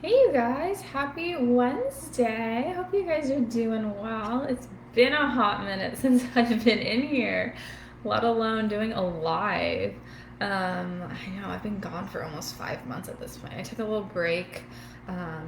Hey you guys, happy Wednesday. Hope you guys are doing well. It's been a hot minute since I've been in here, let alone doing a live. I know I've been gone for almost 5 months at this point. I took a little break,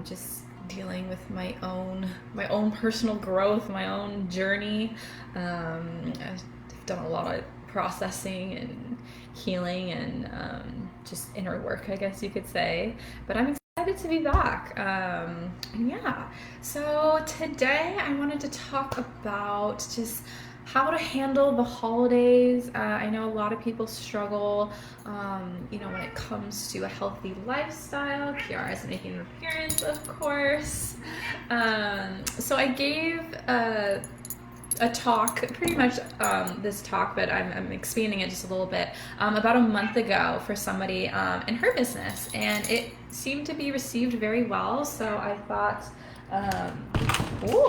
just dealing with my own personal growth, my own journey. I've done a lot of processing and healing and just inner work, I guess you could say. But I'm excited to be back. Yeah, so today I wanted to talk about just how to handle the holidays. I know a lot of people struggle, when it comes to a healthy lifestyle. Kiara is making an appearance, of course. So I gave a talk, pretty much this talk, but I'm expanding it just a little bit, about a month ago for somebody in her business, and it seemed to be received very well. So I thought,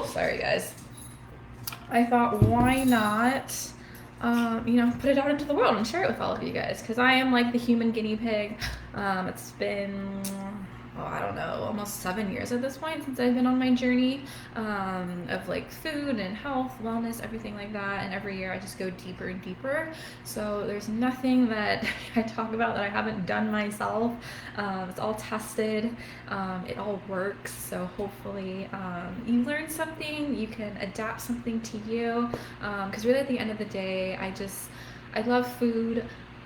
sorry guys, I thought why not, put it out into the world and share it with all of you guys, because I am like the human guinea pig. It's been I don't know, almost 7 years at this point since I've been on my journey of like food and health, wellness, everything like that. And every year I just go deeper and deeper. So there's nothing that I talk about that I haven't done myself. It's all tested. It all works. So hopefully you learn something, you can adapt something to you. Because really at the end of the day, I love food.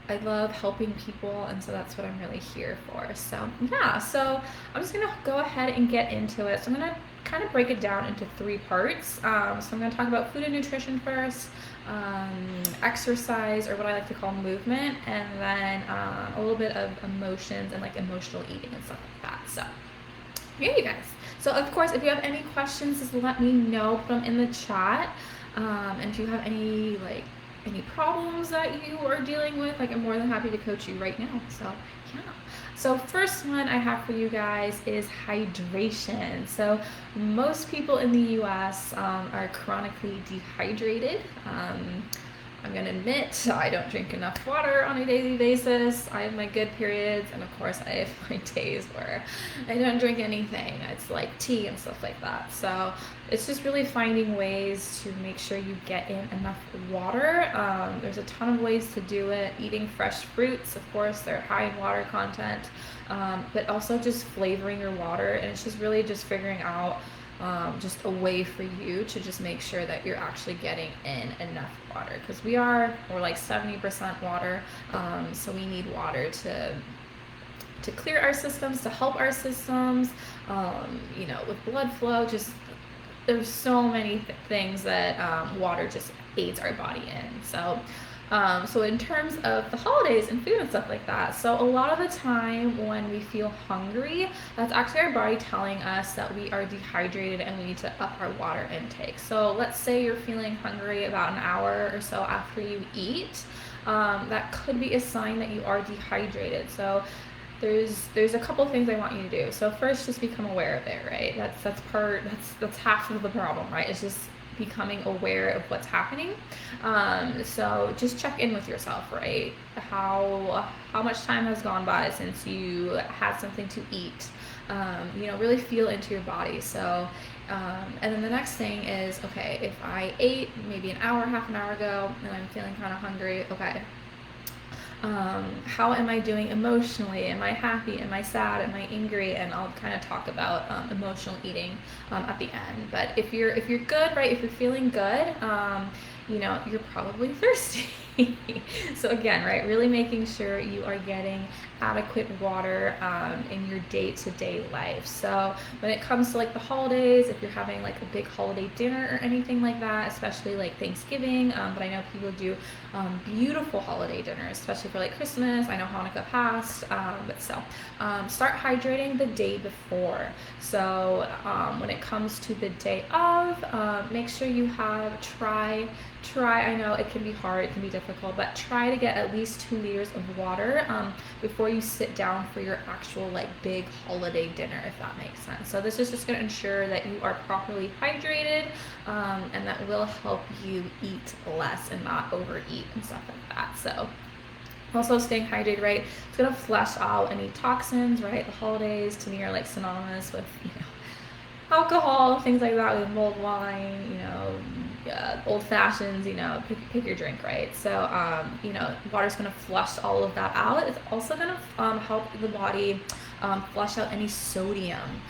I love helping people, and so that's what I'm really here for. So yeah, so I'm just gonna go ahead and get into it. So I'm gonna kind of break it down into three parts. So I'm gonna talk about food and nutrition first, exercise, or what I like to call movement, and then a little bit of emotions and like emotional eating and stuff like that. So here you guys. So of course, if you have any questions, just let me know. Put them in the chat. And if you have any problems that you are dealing with, like I'm more than happy to coach you right now. So yeah. So first one I have for you guys is hydration. So most people in the U.S. Are chronically dehydrated. I'm gonna admit I don't drink enough water on a daily basis. I have my good periods, and of course I have my days where I don't drink anything. It's like tea and stuff like that. So it's just really finding ways to make sure you get in enough water. There's a ton of ways to do it. Eating fresh fruits, of course, they're high in water content, but also just flavoring your water, and it's just really just figuring out just a way for you to just make sure that you're actually getting in enough water, because we're like 70% water, so we need water to clear our systems, to help our systems, with blood flow. Just there's so many things that water just aids our body in. So in terms of the holidays and food and stuff like that, so a lot of the time when we feel hungry, that's actually our body telling us that we are dehydrated and we need to up our water intake. So let's say you're feeling hungry about an hour or so after you eat. That could be a sign that you are dehydrated. So there's a couple things I want you to do. So first, just become aware of it, right? That's half of the problem, right? It's just becoming aware of what's happening. So just check in with yourself, right? How much time has gone by since you had something to eat? Really feel into your body. So, and then the next thing is, okay, if I ate maybe an hour, half an hour ago, and I'm feeling kind of hungry, okay, how am I doing emotionally? Am I happy? Am I sad? Am I angry? And I'll kind of talk about emotional eating at the end. But if you're good, right? If you're feeling good, you're probably thirsty. So again, right, really making sure you are getting adequate water in your day-to-day life. So when it comes to like the holidays, if you're having like a big holiday dinner or anything like that, especially like Thanksgiving, but I know people do beautiful holiday dinners, especially for like Christmas. I know Hanukkah passed, but still, start hydrating the day before. So when it comes to the day of, make sure you I know it can be hard, it can be difficult, but try to get at least 2 liters of water before you sit down for your actual like big holiday dinner, if that makes sense. So this is just going to ensure that you are properly hydrated, and that will help you eat less and not overeat and stuff like that. So Also staying hydrated, right? It's gonna flush out any toxins, right? The holidays to me are like synonymous with, alcohol, things like that, with mulled wine, old fashions, pick your drink, right? So, water's gonna flush all of that out. It's also gonna help the body flush out any sodium.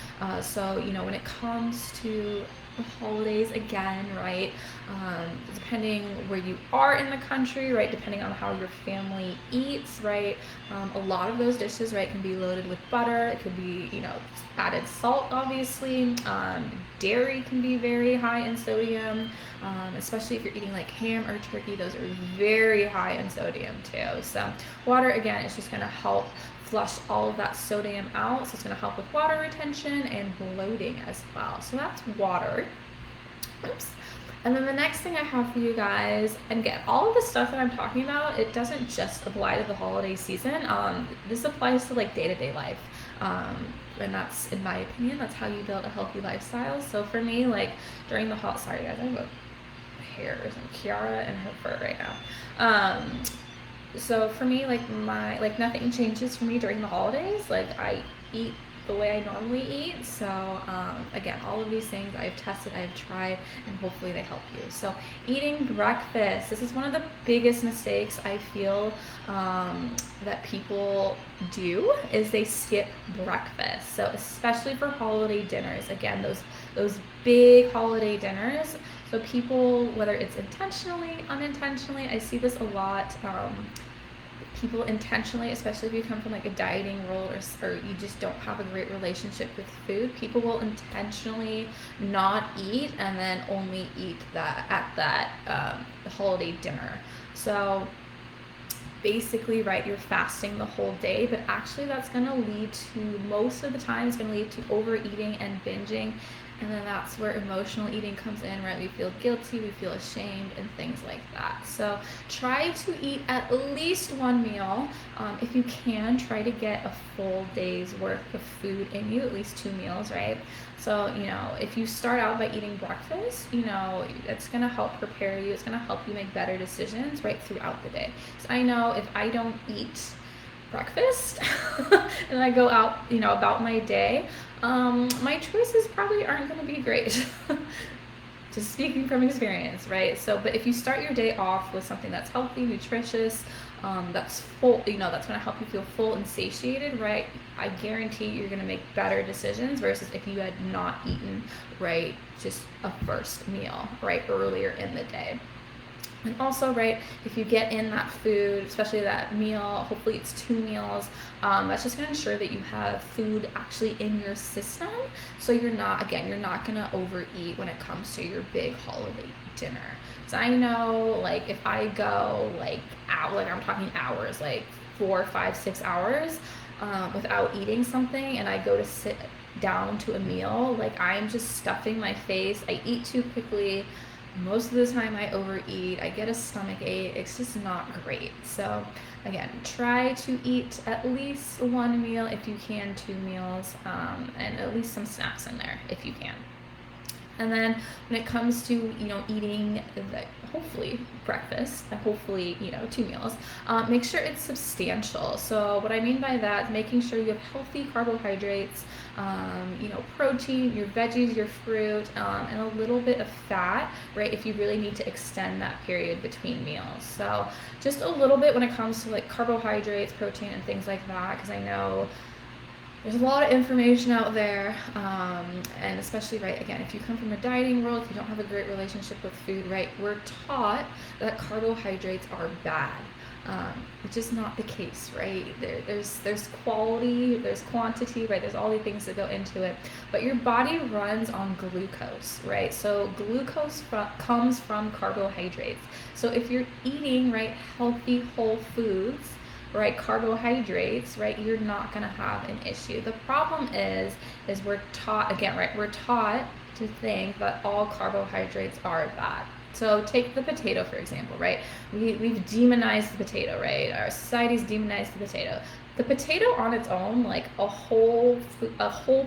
So, when it comes to the holidays again, right? Depending where you are in the country, right? Depending on how your family eats, right? A lot of those dishes, right, can be loaded with butter. It could be, added salt, obviously. Dairy can be very high in sodium, especially if you're eating like ham or turkey. Those are very high in sodium too. So water, again, is just going to help flush all of that sodium out. So it's going to help with water retention and bloating as well. So that's water. Oops. And then the next thing I have for you guys, and again, all of the stuff that I'm talking about, it doesn't just apply to the holiday season. This applies to like day-to-day life. And that's, in my opinion, that's how you build a healthy lifestyle. So for me, like during the sorry guys, I have a hair, Kiara and her fur right now. So for me, like nothing changes for me during the holidays. Like I eat the way I normally eat. So again, all of these things I've tested, I've tried, and hopefully they help you. So eating breakfast, this is one of the biggest mistakes I feel that people do, is they skip breakfast. So especially for holiday dinners, again, those big holiday dinners. So people, whether it's intentionally, unintentionally, I see this a lot. People intentionally, especially if you come from like a dieting world, or you just don't have a great relationship with food, people will intentionally not eat and then only eat that at that holiday dinner. So basically, right, you're fasting the whole day, but actually that's going to lead to, most of the time, it's going to lead to overeating and binging. And then that's where emotional eating comes in, right? We feel guilty, we feel ashamed, and things like that. So try to eat at least one meal. If you can, try to get a full day's worth of food in you, at least 2 meals, right? So, if you start out by eating breakfast, it's going to help prepare you. It's going to help you make better decisions right throughout the day. So I know if I don't eat breakfast and I go out, about my day, my choices probably aren't going to be great. Just speaking from experience, right? So, but if you start your day off with something that's healthy, nutritious, that's full, that's going to help you feel full and satiated, right? I guarantee you're going to make better decisions versus if you had not eaten, right, just a first meal, right, earlier in the day. And also, right, if you get in that food, especially that meal, hopefully it's 2 meals, that's just going to ensure that you have food actually in your system. So you're not going to overeat when it comes to your big holiday dinner. So I know, like, if I go, I'm talking hours, like 4, 5, 6 hours without eating something, and I go to sit down to a meal, like, I'm just stuffing my face. I eat too quickly. Most of the time I overeat, I get a stomach ache, it's just not great. So again, try to eat at least 1 meal, if you can 2 meals, and at least some snacks in there if you can. And then when it comes to, eating hopefully breakfast, and hopefully, 2 meals, make sure it's substantial. So what I mean by that, making sure you have healthy carbohydrates, protein, your veggies, your fruit, and a little bit of fat, right, if you really need to extend that period between meals. So just a little bit when it comes to like carbohydrates, protein, and things like that, because I know there's a lot of information out there, and especially, right, again, if you come from a dieting world, if you don't have a great relationship with food, right, we're taught that carbohydrates are bad, which is not the case, right? There's quality, there's quantity, right? There's all the things that go into it, but your body runs on glucose, right? So glucose comes from carbohydrates. So if you're eating, right, healthy whole foods, right, carbohydrates, right, you're not going to have an issue. The problem is we're taught, again, right, we're taught to think that all carbohydrates are bad. So take the potato, for example, right? We've demonized the potato, right? Our society's demonized the potato. The potato on its own, like a whole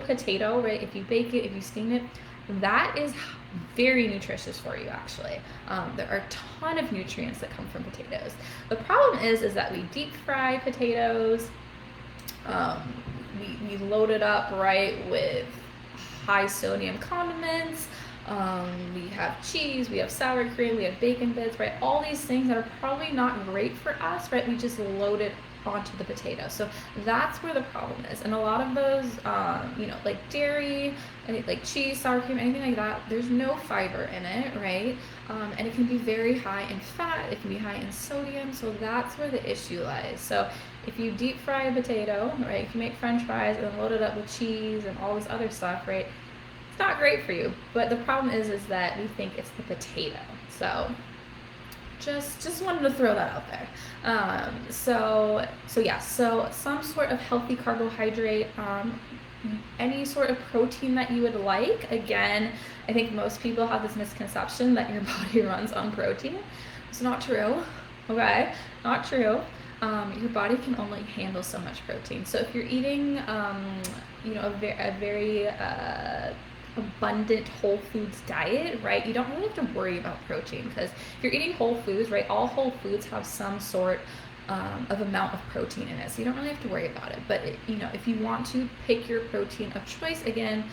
potato, right, if you bake it, if you steam it, that is very nutritious for you, actually. There are a ton of nutrients that come from potatoes. The problem is that we deep fry potatoes. We load it up, right, with high sodium condiments. We have cheese, we have sour cream, we have bacon bits, right? All these things that are probably not great for us, right? We just load it onto the potato. So that's where the problem is. And a lot of those, like dairy, like cheese, sour cream, anything like that, there's no fiber in it, right? And it can be very high in fat, it can be high in sodium, so that's where the issue lies. So if you deep fry a potato, right, if you make french fries and then load it up with cheese and all this other stuff, right, it's not great for you. But the problem is that we think it's the potato. So just wanted to throw that out there. So some sort of healthy carbohydrate, any sort of protein that you would like. Again, I think most people have this misconception that your body runs on protein. It's not true. Okay, not true. Your body can only handle so much protein. So if you're eating, a very abundant whole foods diet, right, you don't really have to worry about protein, because if you're eating whole foods, right, all whole foods have some sort of amount of protein in it, so you don't really have to worry about it. But if you want to pick your protein of choice, again,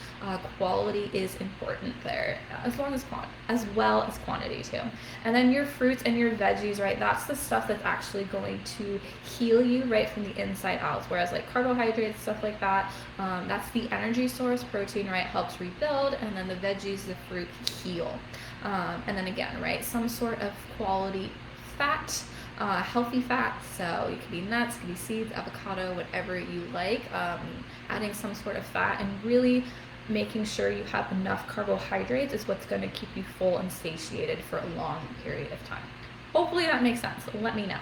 quality is important there, as well as quantity too. And then your fruits and your veggies, right, that's the stuff that's actually going to heal you, right, from the inside out. Whereas like carbohydrates, stuff like that, that's the energy source. Protein, right, helps rebuild, and then the veggies, the fruit, heal. And then again, right, some sort of quality fat, healthy fat, so it could be nuts, it could be seeds, avocado, whatever you like, adding some sort of fat and really making sure you have enough carbohydrates is what's going to keep you full and satiated for a long period of time. Hopefully that makes sense. Let me know.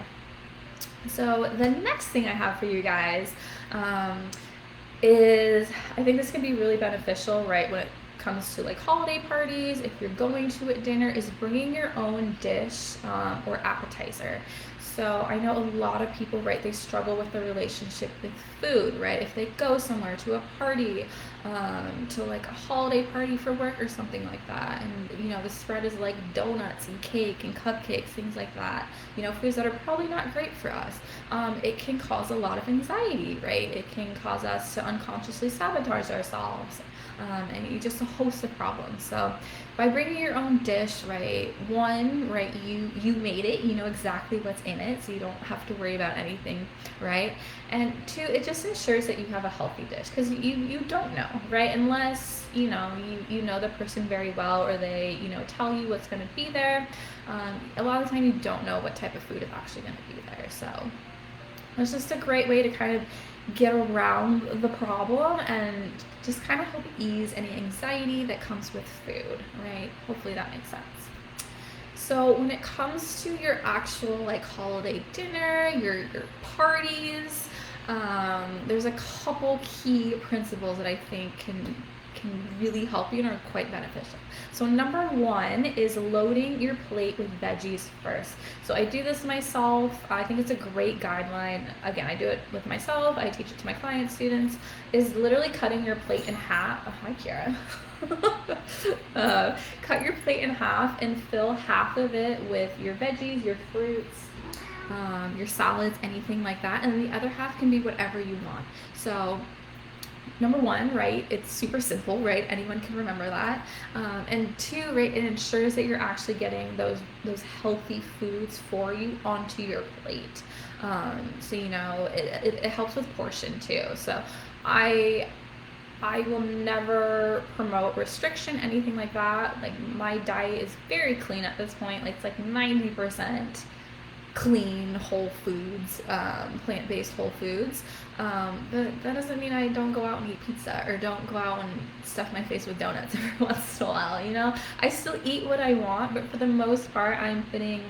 So the next thing I have for you guys is, I think this can be really beneficial, right, when it comes to like holiday parties, if you're going to a dinner, is bringing your own dish or appetizer. So I know a lot of people, right, they struggle with their relationship with food, right? If they go somewhere to a party, to like a holiday party for work or something like that, and the spread is like donuts and cake and cupcakes, things like that, foods that are probably not great for us. It can cause a lot of anxiety, right? It can cause us to unconsciously sabotage ourselves. And just a host of problems. So by bringing your own dish, right, one, right, you made it, you know exactly what's in it, so you don't have to worry about anything, right? And two, it just ensures that you have a healthy dish, because you don't know, right, unless you know the person very well, or they tell you what's going to be there. A lot of the time you don't know what type of food is actually going to be there. So it's just a great way to kind of get around the problem and just kind of help ease any anxiety that comes with food, right? Hopefully that makes sense. So when it comes to your actual like holiday dinner, your parties, there's a couple key principles that I think can really help you and are quite beneficial. So number one is loading your plate with veggies first. So I do this myself. I think it's a great guideline. Again, I do it with myself. I teach it to my clients, students, is literally cutting your plate in half. Oh, hi, Kiara. Cut your plate in half and fill half of it with your veggies, your fruits, your salads, anything like that. And then the other half can be whatever you want. So number one, right, it's super simple, right? Anyone can remember that. And two, right, it ensures that you're actually getting those healthy foods for you onto your plate. So it helps with portion too. So I will never promote restriction, anything like that. Like my diet is very clean at this point. Like it's like 90% clean whole foods, plant-based whole foods, but that doesn't mean I don't go out and eat pizza or don't go out and stuff my face with donuts every once in a while. I still eat what I want, but for the most part I'm fitting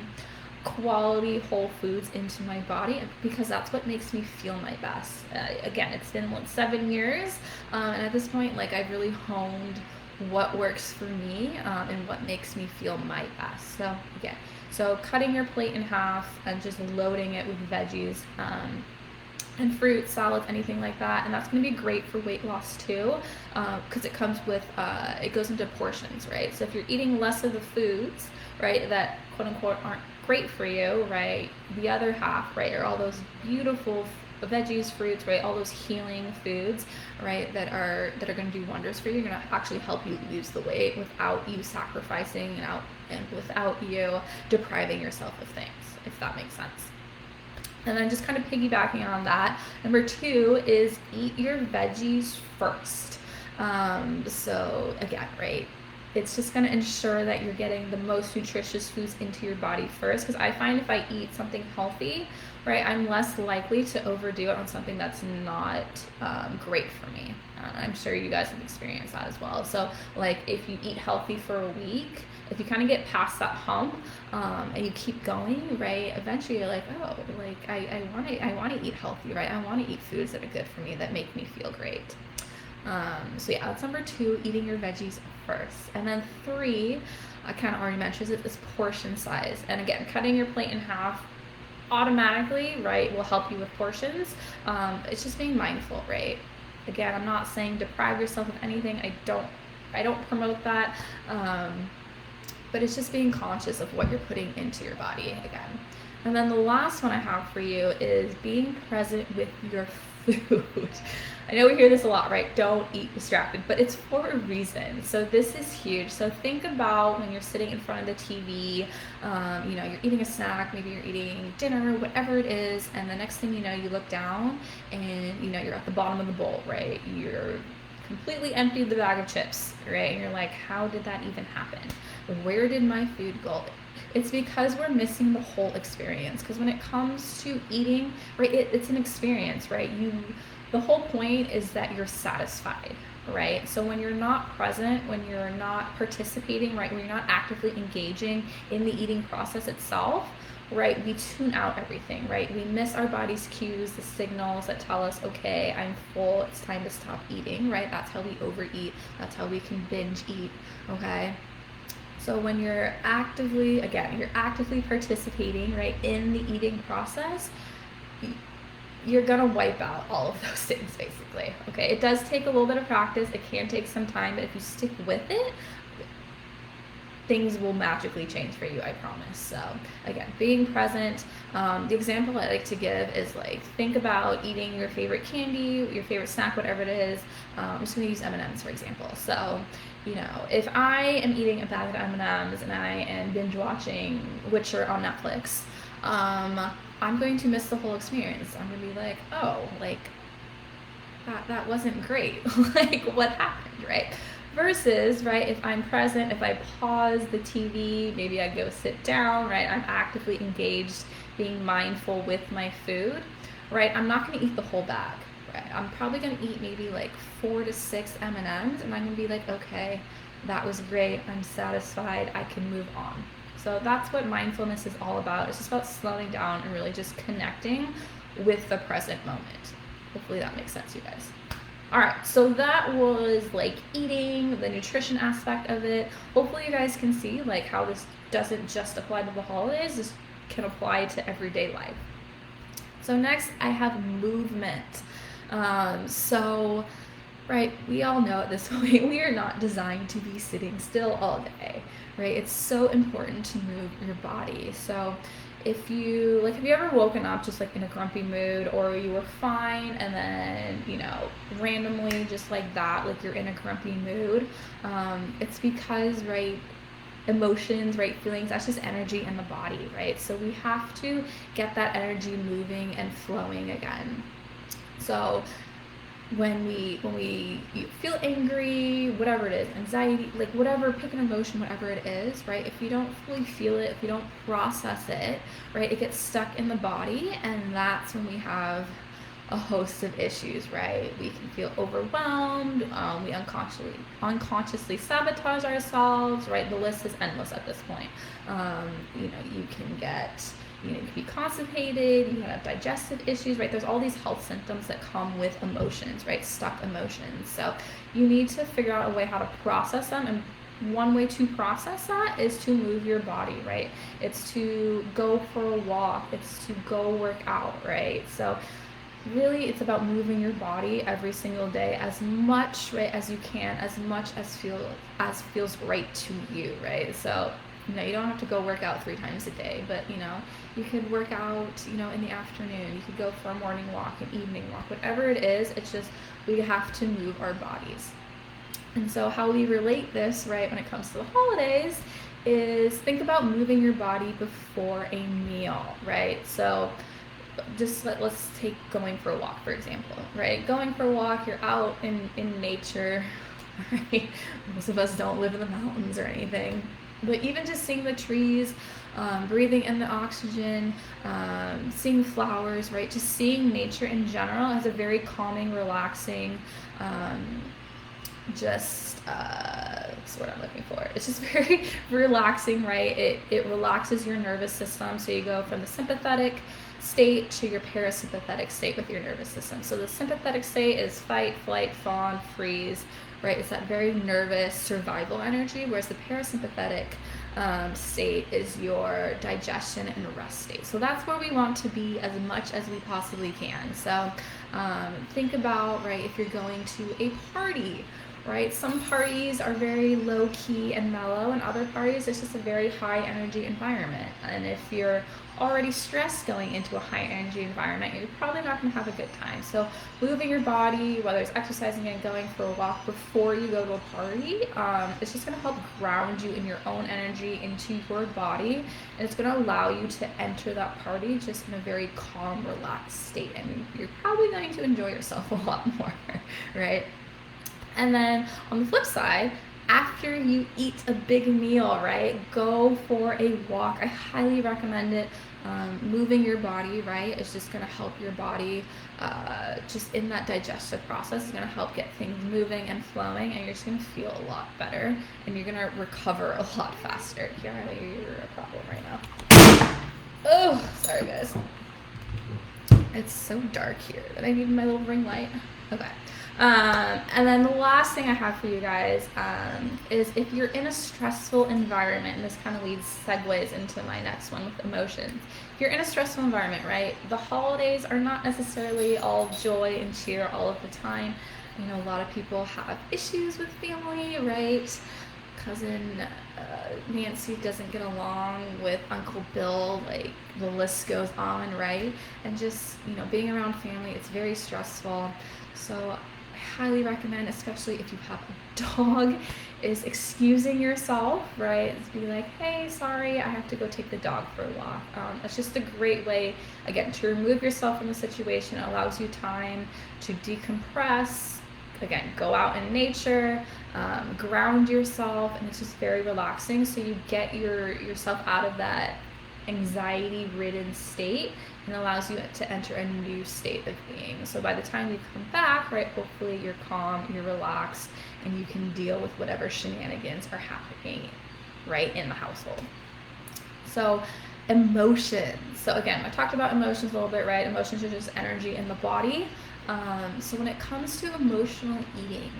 quality whole foods into my body, because that's what makes me feel my best. Again, it's been 7 years, and at this point, like, I've really honed what works for me, and what makes me feel my best. So again, cutting your plate in half and just loading it with veggies, and fruit, salads, anything like that. And that's going to be great for weight loss too, because it comes with, it goes into portions, right? So if you're eating less of the foods, right, that quote unquote aren't great for you, right, the other half, right, are all those beautiful veggies, fruits, right, all those healing foods, right, that are going to do wonders for you. You're going to actually help you lose the weight without you sacrificing and without you depriving yourself of things, if that makes sense. And then just kind of piggybacking on that, number 2 is eat your veggies first. So again, right, it's just going to ensure that you're getting the most nutritious foods into your body first, because I find if I eat something healthy, right, I'm less likely to overdo it on something that's not great for me. I'm sure you guys have experienced that as well. So like if you eat healthy for a week, if you kind of get past that hump and you keep going, right, eventually you're like, oh, like I want to eat healthy, right? I want to eat foods that are good for me, that make me feel great. So yeah, that's number 2, eating your veggies first. And then 3, I kind of already mentioned it, is portion size. And again, cutting your plate in half automatically, right, will help you with portions. It's just being mindful, right? Again, I'm not saying deprive yourself of anything. I don't promote that. But it's just being conscious of what you're putting into your body again. And then the last one I have for you is being present with your food. I know we hear this a lot, right? Don't eat distracted, but it's for a reason. So this is huge. So think about when you're sitting in front of the TV, you're eating a snack, maybe you're eating dinner, whatever it is, and the next thing you know, you look down and you're at the bottom of the bowl, right? You're completely emptied the bag of chips, right? And you're like, how did that even happen? Where did my food go? It's because we're missing the whole experience. Because when it comes to eating, right, it's an experience, right? The whole point is that you're satisfied, right? So when you're not present, when you're not participating, right, when you're not actively engaging in the eating process itself, right, we tune out everything, right? We miss our body's cues, the signals that tell us, okay, I'm full, it's time to stop eating, right? That's how we overeat. That's how we can binge eat, okay? So when you're actively participating, right, in the eating process, you're gonna wipe out all of those things, basically, okay? It does take a little bit of practice. It can take some time, but if you stick with it, things will magically change for you, I promise. So again, being present. The example I like to give is like, think about eating your favorite candy, your favorite snack, whatever it is. I'm just gonna use M&Ms for example. So, if I am eating a bag of M&Ms and I am binge watching Witcher on Netflix, I'm going to miss the whole experience. I'm gonna be like, oh, like that wasn't great. Like what happened, right? Versus, right, if I'm present, if I pause the TV, maybe I go sit down, right, I'm actively engaged, being mindful with my food, right, I'm not going to eat the whole bag, right, I'm probably going to eat maybe like 4 to 6 M&Ms, and I'm going to be like, okay, that was great, I'm satisfied, I can move on. So that's what mindfulness is all about. It's just about slowing down and really just connecting with the present moment. Hopefully that makes sense, you guys. All right, so that was like eating, the nutrition aspect of it. Hopefully you guys can see like how this doesn't just apply to the holidays, this can apply to everyday life. So next I have movement. Right, we all know at this point, we are not designed to be sitting still all day, right? It's so important to move your body. So have you ever woken up just like in a grumpy mood, or you were fine and then, randomly just like that, like you're in a grumpy mood? It's because, right, emotions, right, feelings, that's just energy in the body, right? So we have to get that energy moving and flowing again. So when we feel angry, whatever it is, anxiety, like whatever, pick an emotion, whatever it is, right? If you don't fully feel it, if you don't process it, right, it gets stuck in the body, and that's when we have a host of issues, right? We can feel overwhelmed, we unconsciously sabotage ourselves, right? The list is endless at this point. You can get, you can be constipated, you can have digestive issues, right? There's all these health symptoms that come with emotions, right? Stuck emotions. So you need to figure out a way how to process them, and one way to process that is to move your body, right? It's to go for a walk, it's to go work out, right? So really it's about moving your body every single day as much, right, as you can, as much as feels right to you, right? So, you don't have to go work out 3 times a day, but you could work out, in the afternoon. You could go for a morning walk, an evening walk, whatever it is. It's just we have to move our bodies. And so how we relate this, right, when it comes to the holidays is think about moving your body before a meal, right? So just let's take going for a walk, for example, right? Going for a walk, you're out in nature, right? Most of us don't live in the mountains or anything, but even just seeing the trees, breathing in the oxygen, seeing flowers, right? Just seeing nature in general has a very calming, relaxing, what's what I'm looking for. It's just very relaxing, right? It relaxes your nervous system. So you go from the sympathetic state to your parasympathetic state with your nervous system. So the sympathetic state is fight, flight, fawn, freeze, right? It's that very nervous survival energy, whereas the parasympathetic state is your digestion and rest state. So that's where we want to be as much as we possibly can. So think about, right, if you're going to a party, right? Some parties are very low key and mellow, and other parties it's just a very high energy environment. And if you're already stressed going into a high energy environment, you're probably not going to have a good time. So moving your body, whether it's exercising and going for a walk before you go to a party, it's just going to help ground you in your own energy into your body, and it's going to allow you to enter that party just in a very calm, relaxed state, and you're probably going to enjoy yourself a lot more, right? And then on the flip side, after you eat a big meal, right, go for a walk. I highly recommend it. Moving your body, right, is just going to help your body just in that digestive process. Is going to help get things moving and flowing, and you're just going to feel a lot better, and you're going to recover a lot faster. You're a problem right now. Oh, sorry guys. It's so dark here that I need my little ring light. Okay. And then the last thing I have for you guys is if you're in a stressful environment, and this kind of segues into my next one with emotions. If you're in a stressful environment, right, the holidays are not necessarily all joy and cheer all of the time. A lot of people have issues with family, right? Cousin Nancy doesn't get along with Uncle Bill, like the list goes on, right? And just, being around family, it's very stressful. So I highly recommend, especially if you have a dog, is excusing yourself, right? It's be like, hey, sorry, I have to go take the dog for a walk. It's just a great way, again, to remove yourself from the situation. It allows you time to decompress, again, go out in nature, ground yourself, and it's just very relaxing. So you get yourself out of that anxiety-ridden state, and allows you to enter a new state of being. So by the time you come back, right, hopefully you're calm, you're relaxed, and you can deal with whatever shenanigans are happening right in the household. So emotions. So again, I talked about emotions a little bit, right? Emotions are just energy in the body. So when it comes to emotional eating,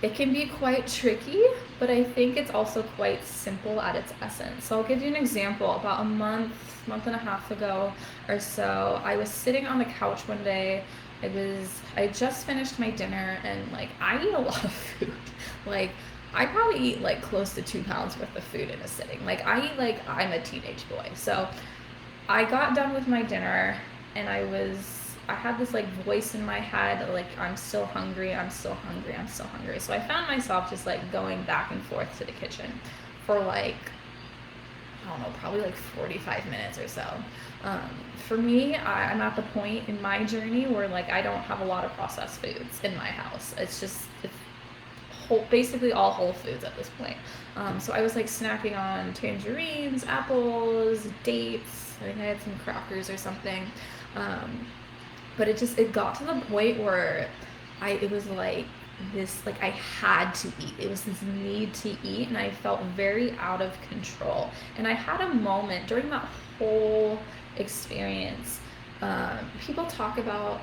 it can be quite tricky, but I think it's also quite simple at its essence. So I'll give you an example. About a month and a half ago or so, I was sitting on the couch one day. I just finished my dinner, and I eat a lot of food. I probably eat close to 2 pounds worth of food in a sitting. I eat I'm a teenage boy. So I got done with my dinner, and I had this voice in my head, I'm still hungry, I'm still hungry, I'm still hungry. So I found myself just going back and forth to the kitchen for I don't know, probably 45 minutes or so. For me, I'm at the point in my journey where I don't have a lot of processed foods in my house. It's basically all whole foods at this point. So I was snacking on tangerines, apples, dates. I think I had some crackers or something. But it got to the point where it was this, I had to eat. It was this need to eat, and I felt very out of control. And I had a moment during that whole experience. People talk about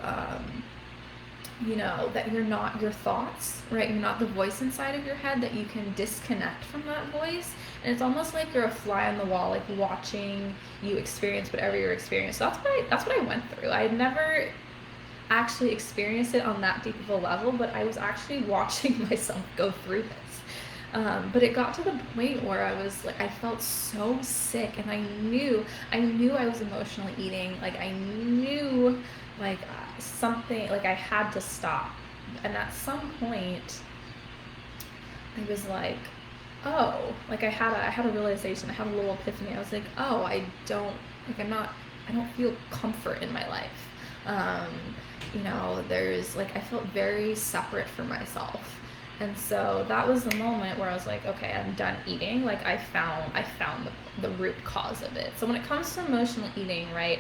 that you're not your thoughts, right? You're not the voice inside of your head, that you can disconnect from that voice. And it's almost like you're a fly on the wall, like watching you experience whatever you're experiencing. So that's what I went through. I had never actually experienced it on that deep of a level, but I was actually watching myself go through this. But it got to the point where I was like, I felt so sick, and I knew I was emotionally eating. Like, I knew, like, something, like, I had to stop. And at some point, I was like, oh, like, I had a realization. I had a little epiphany. I was like, oh, I don't feel comfort in my life. There's like, I felt very separate from myself. And so that was the moment where I was like, okay, I'm done eating. Like, I found the root cause of it. So when it comes to emotional eating, right,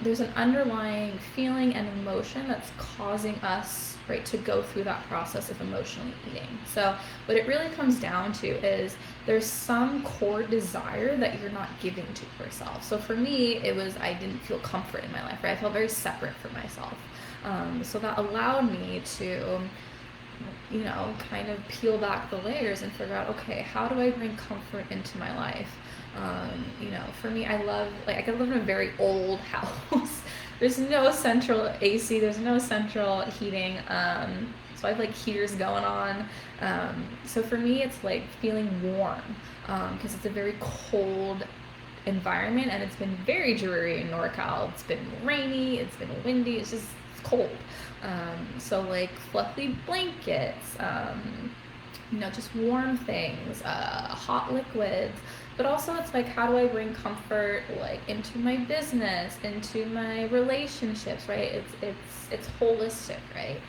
there's an underlying feeling and emotion that's causing us, right, to go through that process of emotionally eating. So what it really comes down to is there's some core desire that you're not giving to yourself. So for me, it was, I didn't feel comfort in my life, right? I felt very separate from myself. So that allowed me to, kind of peel back the layers and figure out, okay, how do I bring comfort into my life? For me, I could live in a very old house. There's no central AC, there's no central heating. So I have like heaters going on. So for me, it's like feeling warm, because it's a very cold environment, and it's been very dreary in NorCal. It's been rainy, it's been windy, it's cold. So like fluffy blankets, just warm things, hot liquids. But also it's like, how do I bring comfort, like, into my business, into my relationships, right? It's holistic, right?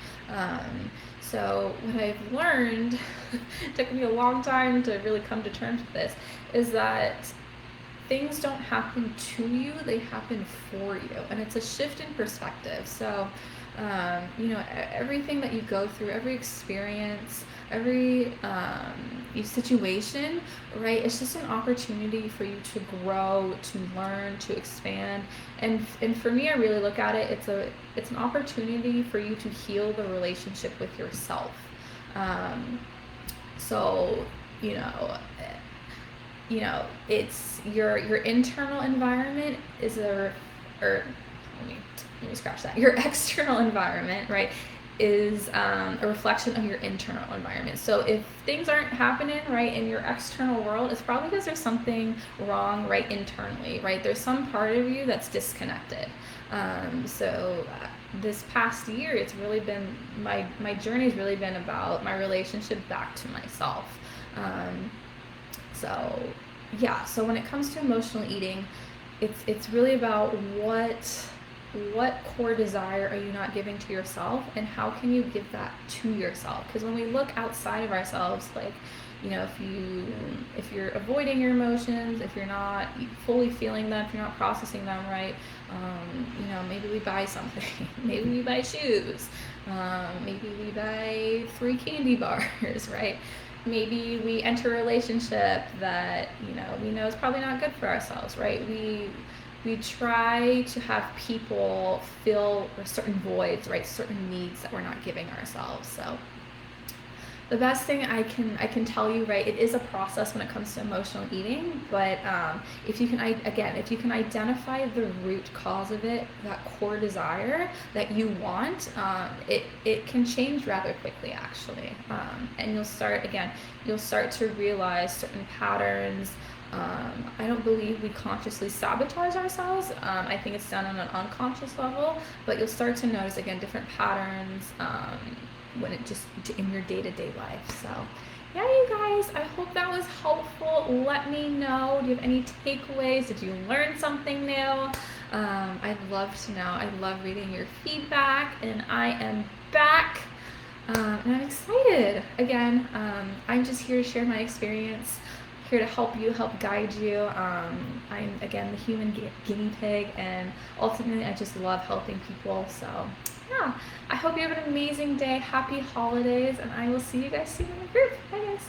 So what I've learned, it took me a long time to really come to terms with this, is that things don't happen to you, they happen for you. And it's a shift in perspective. So, everything that you go through, every experience, every situation, right, it's just an opportunity for you to grow, to learn, to expand. And for me, I really look at it, it's an opportunity for you to heal the relationship with yourself. So, it's your internal environment is let me scratch that. Your external environment, right, is a reflection of your internal environment. So if things aren't happening right in your external world, it's probably because there's something wrong right internally, right? There's some part of you that's disconnected. This past year, it's really been, my journey's really been about my relationship back to myself. So when it comes to emotional eating, it's really about what core desire are you not giving to yourself, and how can you give that to yourself? Because when we look outside of ourselves, like, if you're avoiding your emotions, if you're not fully feeling them, if you're not processing them right, maybe we buy something, maybe we buy shoes, maybe we buy 3 candy bars, right? Maybe we enter a relationship that, we know is probably not good for ourselves, right? We try to have people fill certain voids, right? Certain needs that we're not giving ourselves. So the best thing I can tell you, right, it is a process when it comes to emotional eating, but if you can identify the root cause of it, that core desire that you want, it can change rather quickly, actually. And you'll start to realize certain patterns. I don't believe we consciously sabotage ourselves. I think it's done on an unconscious level, but you'll start to notice, again, different patterns when it just in your day-to-day life. So yeah, you guys, I hope that was helpful. Let me know. Do you have any takeaways? Did you learn something new? I'd love to know. I love reading your feedback, and I am back. And I'm excited. Again, I'm just here to share my experience, here to help you, help guide you. I'm, again, the human guinea pig, and ultimately I just love helping people. So yeah, I hope you have an amazing day. Happy holidays, and I will see you guys soon in the group. Bye, guys.